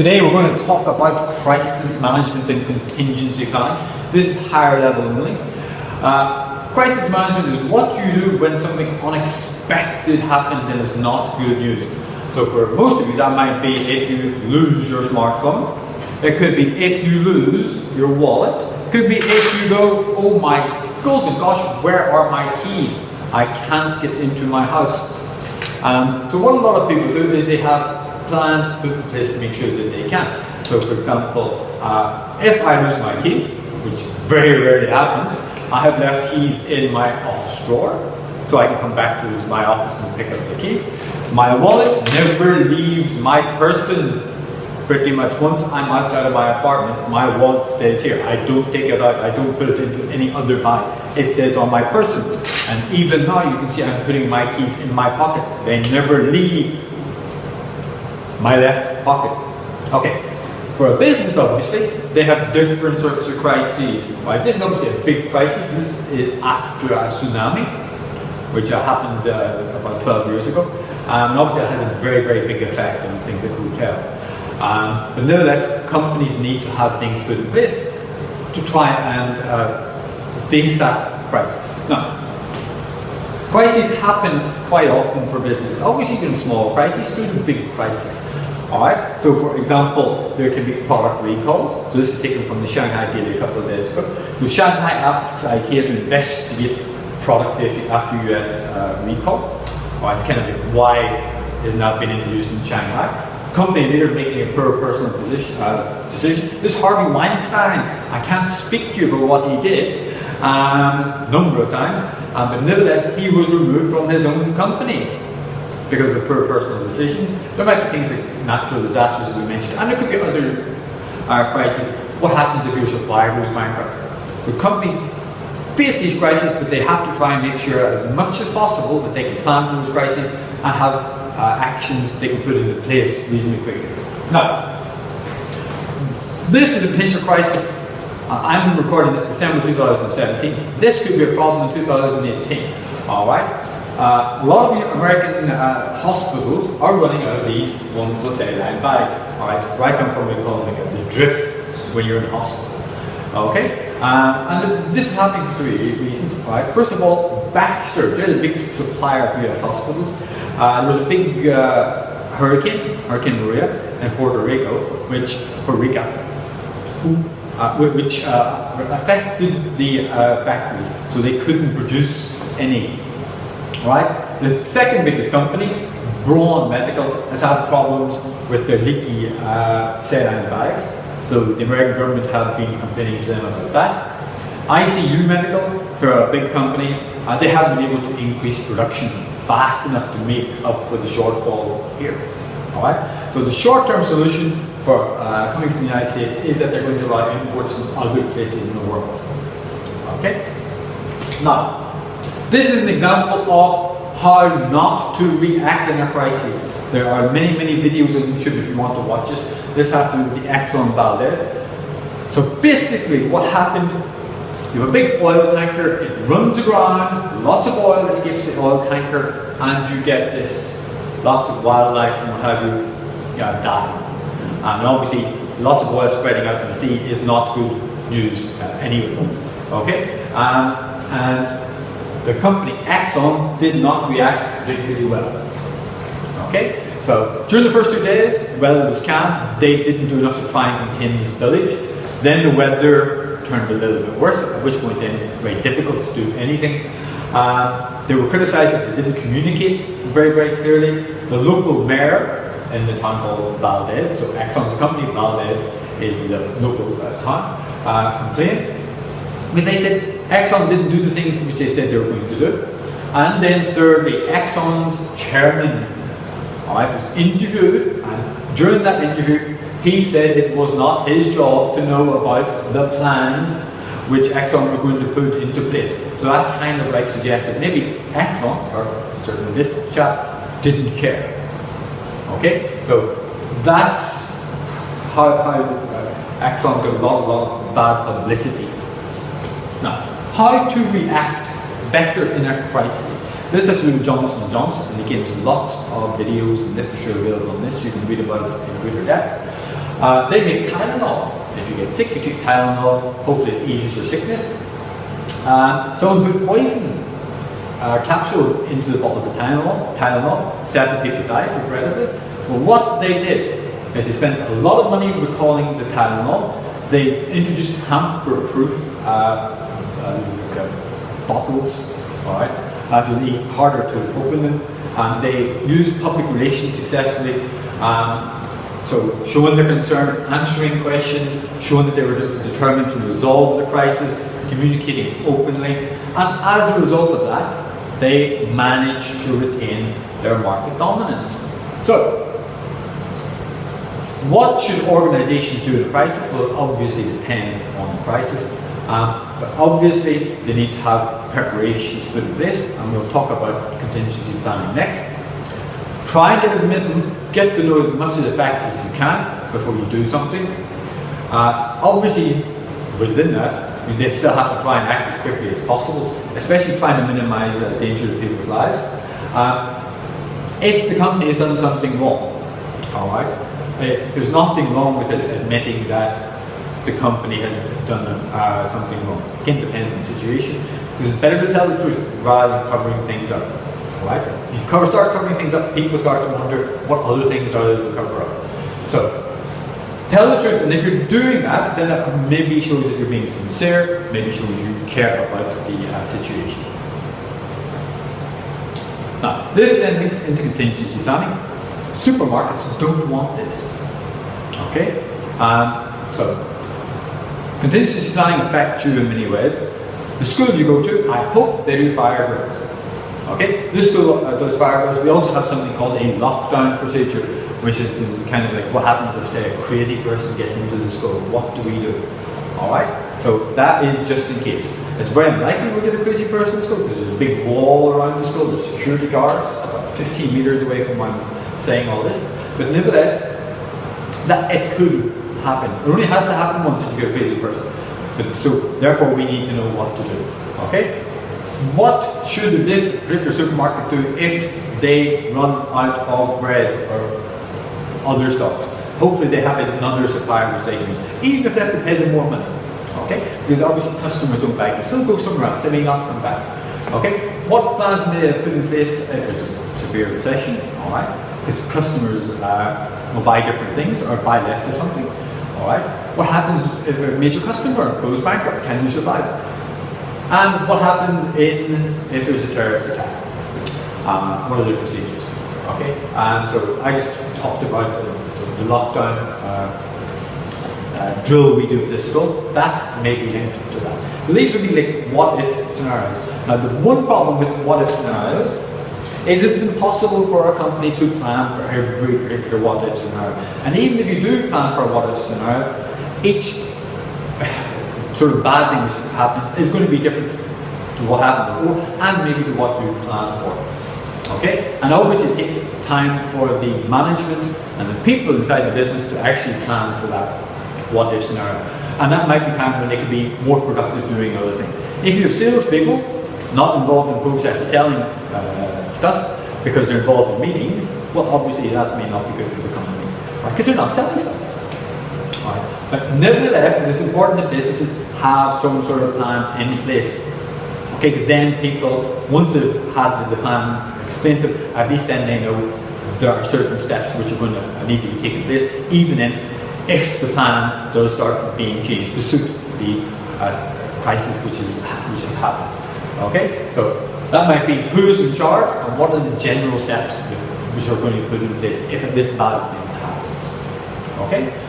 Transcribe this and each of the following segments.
Today we're going to talk about crisis management and contingency planning. This is higher level only. Crisis management is what you do when something unexpected happens and is not good news. So for most of you that might be if you lose your smartphone. It could be if you lose your wallet. It could be if you go, oh my golden gosh, where are my keys? I can't get into my house. So what a lot of people do is they have plans put in place to make sure that they can. So for example, if I lose my keys, which very rarely happens, I have left keys in my office drawer, so I can come back to my office and pick up the keys. My wallet never leaves my person. Pretty much once I'm outside of my apartment, my wallet stays here. I don't take it out, I don't put it into any other bag. It stays on my person. And even now you can see I'm putting my keys in my pocket. They never leave my left pocket. Okay, for a business obviously, they have different sorts of crises. Right? This is obviously a big crisis. This is after a tsunami, which happened about 12 years ago. And obviously it has a very, very big effect on things like hotels. But nevertheless, companies need to have things put in place to try and face that crisis. Now, crises happen quite often for businesses. Obviously, even small crises through to big crises. Alright, so for example, there can be product recalls. So this is taken from the Shanghai Daily a couple of days ago. So Shanghai asks IKEA to investigate product safety after US recall. It's kind of why has not been introduced in Shanghai. Company leader making a poor personal decision. This Harvey Weinstein, I can't speak to you about what he did number of times, but nevertheless he was removed from his own company because of poor personal decisions. There might be things like natural disasters that we mentioned, and there could be other crises. What happens if your supplier goes bankrupt? So companies face these crises, but they have to try and make sure as much as possible that they can plan for those crises and have actions they can put into place reasonably quickly. Now, this is a potential crisis. I'm recording this December 2017. This could be a problem in 2018. All right. A lot of American hospitals are running out of these wonderful saline bags. All right. Right down from we call them the drip when you're in hospital. Okay. And this is happening for three reasons. Right. First of all, Baxter, they're the biggest supplier of US hospitals. There was a big Hurricane Maria in Puerto Rico, which affected the factories, so they couldn't produce any. Right? The second biggest company, Braun Medical, has had problems with their leaky saline bags, so the American government have been complaining to them about that. ICU Medical, who are a big company, they haven't been able to increase production fast enough to make up for the shortfall here. All right. So the short-term solution for coming from the United States is that they're going to allow imports from other places in the world. Okay. Now, this is an example of how not to react in a crisis. There are many, many videos on YouTube if you want to watch this. This has to do with the Exxon Valdez. So basically, what happened? You have a big oil tanker, it runs aground, lots of oil escapes the oil tanker, and you get this. Lots of wildlife and what have you dying. And obviously, lots of oil spreading out in the sea is not good news anyway. Okay? And the company Exxon did not react particularly well. Okay? So during the first 2 days, the weather was calm. They didn't do enough to try and contain the spillage. Then the weather turned a little bit worse, at which point then it's very difficult to do anything. They were criticized because they didn't communicate very, very clearly. The local mayor in the town called Valdez, so Exxon's company, Valdez is the local town, complained because they said Exxon didn't do the things which they said they were going to do. And then thirdly, Exxon's chairman was interviewed, and during that interview he said it was not his job to know about the plans which Exxon were going to put into place. So that kind of like suggests that maybe Exxon, or certainly this chap, didn't care. Okay, so that's how Exxon got a lot of bad publicity. Now, how to react better in a crisis. This has to do with Johnson & Johnson, and again, there's lots of videos and literature available on this. You can read about it in greater depth. They make Tylenol. If you get sick, you take Tylenol. Hopefully it eases your sickness. Someone put poison capsules into the bottles of Tylenol. 7 people died, regrettably. Well, what they did is they spent a lot of money recalling the Tylenol. They introduced tamper-proof bottles, all right, so it's harder to open them. They used public relations successfully, so showing their concern, answering questions, showing that they were determined to resolve the crisis, communicating openly, and as a result of that, they managed to retain their market dominance. So, what should organizations do in a crisis? Well, it obviously depends on the crisis. But obviously, they need to have preparations put in place, and we'll talk about contingency planning next. Try and get to know as much of the facts as you can before you do something. Obviously, within that, they still have to try and act as quickly as possible, especially trying to minimize the danger to people's lives. If the company has done something wrong, all right, there's nothing wrong with admitting that the company has done something wrong. Again, depends on the situation. Because it's better to tell the truth rather than covering things up. Right? If you start covering things up, people start to wonder what other things are there to cover up. So, tell the truth, and if you're doing that, then that maybe shows that you're being sincere, maybe shows you care about the situation. Now, this then links into contingency planning. Supermarkets don't want this. Okay? So, contingency planning affects you in many ways. The school you go to, I hope they do fire drills. Okay? This school does fire drills. We also have something called a lockdown procedure, which is kind of like what happens if, say, a crazy person gets into the school. What do we do? Alright? So that is just in case. It's very unlikely we'll get a crazy person in school because there's a big wall around the school, there's security guards about 15 meters away from where I'm saying all this. But nevertheless, that it could happen. It only has to happen once if you get a crazy person. But so therefore we need to know what to do. Okay? What should this particular supermarket do if they run out of bread or other stocks? Hopefully they have another supplier which they can use, even if they have to pay them more money. Okay? Because obviously customers don't buy it. Still go somewhere else, they may not come back. Okay? What plans may they put in place if there's a severe recession? Alright? Because customers will buy different things or buy less of something. Alright? What happens if a major customer goes bankrupt? Can you survive? And what happens if there's a terrorist attack? What are the procedures? Okay? So I just talked about the lockdown drill we do at this school. That may be linked to that. So these would be like what if scenarios. Now the one problem with what if scenarios is it's impossible for a company to plan for every particular what if scenario. And even if you do plan for a what if scenario, each sort of bad thing which happens is going to be different to what happened before and maybe to what you planned for. Okay? And obviously it takes time for the management and the people inside the business to actually plan for that what if scenario. And that might be time when they can be more productive doing other things. If you have salespeople not involved in the process of selling stuff because they're involved in meetings, well obviously that may not be good for the company. Because they're not selling stuff. Right. But nevertheless, it is important that businesses have some sort of plan in place. Okay, because then people, once they've had the plan explained to them, at least then they know there are certain steps which are going to need to be taken place, even if the plan does start being changed to suit the crisis which has happened. Okay, so that might be who's in charge and what are the general steps which are going to be put in place if this bad thing happens. Okay.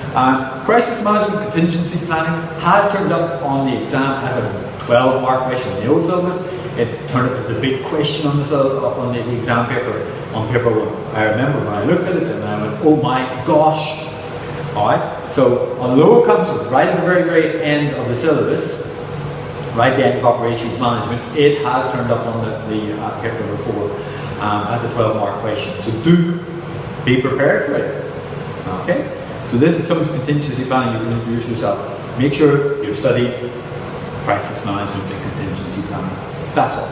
Crisis management contingency planning has turned up on the exam as a 12-mark question in the old syllabus. It turned up as the big question on the exam paper on paper 1. I remember when I looked at it and I went, oh my gosh. Alright, so although it comes right at the very, very end of the syllabus, right at the end of operations management, it has turned up on the paper number 4 as a 12-mark question. So do be prepared for it. Okay? So this is some of the contingency planning you can introduce yourself. Make sure you've studied crisis management and contingency planning. That's all.